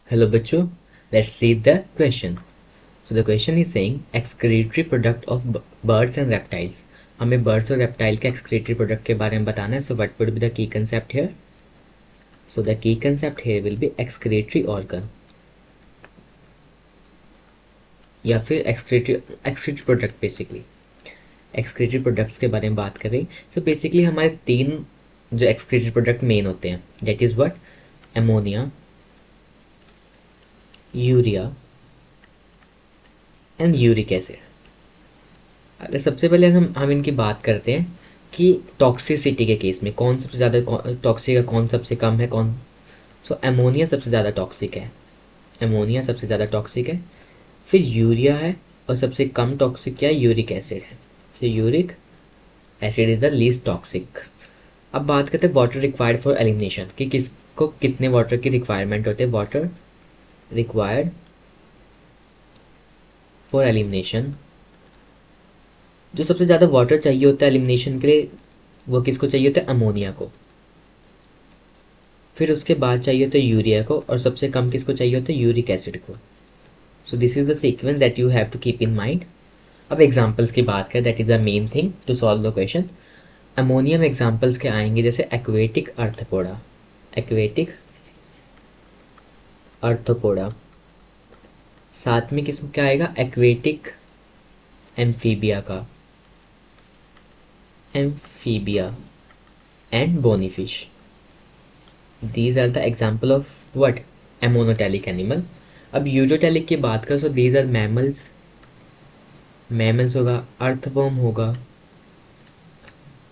Hello बच्चों, let's see the question. So the question is saying excretory product of birds and reptiles. हमें birds और reptile के excretory product के बारे में बताना है. So what would be the key concept here? So the key concept here will be excretory organ या फिर excretory product basically. excretory products के बारे में बात करें. So basically हमारे 3 जो excretory product main होते हैं, that is what? Ammonia, urea and uric acid. अगर सबसे पहले हम इनकी बात करते हैं कि टॉक्सिसिटी के केस में कौन सबसे ज़्यादा टॉक्सिक है, कौन सबसे कम है, कौन. सो एमोनिया सबसे ज़्यादा टॉक्सिक है. एमोनिया सबसे ज़्यादा टॉक्सिक है, फिर यूरिया है, और सबसे कम टॉक्सिक क्या है? यूरिक एसिड है. So uric acid is the least toxic. अब बात करते हैं वाटर रिक्वायर्ड फॉर एलिमिनेशन कि किसको कितने वाटर की रिक्वायरमेंट होते हैं. वाटर रिक्वायर्ड फॉर एलिमिनेशन, जो सबसे ज़्यादा वाटर चाहिए होता है एलिमिनेशन के लिए वो किसको चाहिए होता है? अमोनिया को. फिर उसके बाद चाहिए होता है यूरिया को, और सबसे कम किसको चाहिए होता है? यूरिक एसिड को. So this is the sequence that you have to keep in mind. अब एग्जाम्पल्स की बात करें, that is the main thing to solve the question. Ammonia में एग्जाम्पल्स के आएंगे जैसे एक्वेटिक अर्थपोडा. Aquatic Arthropoda. साथ में किस क्या आएगा? एक्वेटिक एम्फीबिया का, amphibia and bony fish. These are the example of what? Ammonotelic animal. अब यूरोटेलिक की बात करें, सो these are mammals. मैमल्स होगा, अर्थवर्म होगा,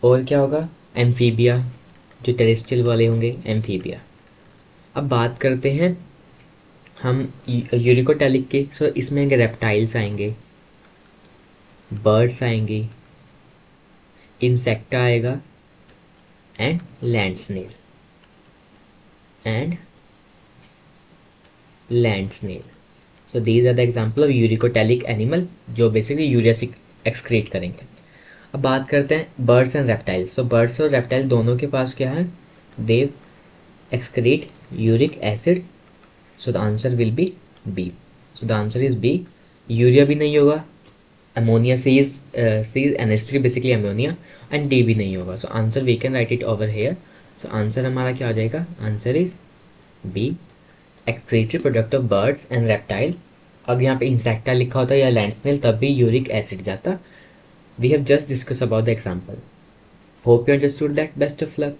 और क्या होगा? एम्फीबिया, जो टेरेस्ट्रियल वाले होंगे, एम्फीबिया. अब बात करते हैं हम यूरिकोटेलिक के. सो इसमें आएंगे रेप्टाइल्स आएंगे, बर्ड्स आएंगे, इंसेक्टा आएगा, and land snail and land snail. So these are the example of uricotelic animal जो बेसिकली यूरिया से एक्सक्रीट करेंगे. अब बात करते हैं बर्ड्स एंड रेप्टाइल. सो बर्ड्स और रेप्टाइल दोनों के पास क्या है? They excrete uric acid. So the answer will be B. So the answer is B. Urea भी नहीं होगा, अमोनिया से is NH3 basically ammonia, and D भी नहीं होगा. सो answer we can write it over here. So answer हमारा क्या आ जाएगा? Answer is B, excretory product of birds and reptile. अगर यहाँ पे इंसेक्टा लिखा होता या लैंड स्नेल तब भी यूरिक एसिड जाता. We have just discuss about the example. Hope you understood that. Best of luck.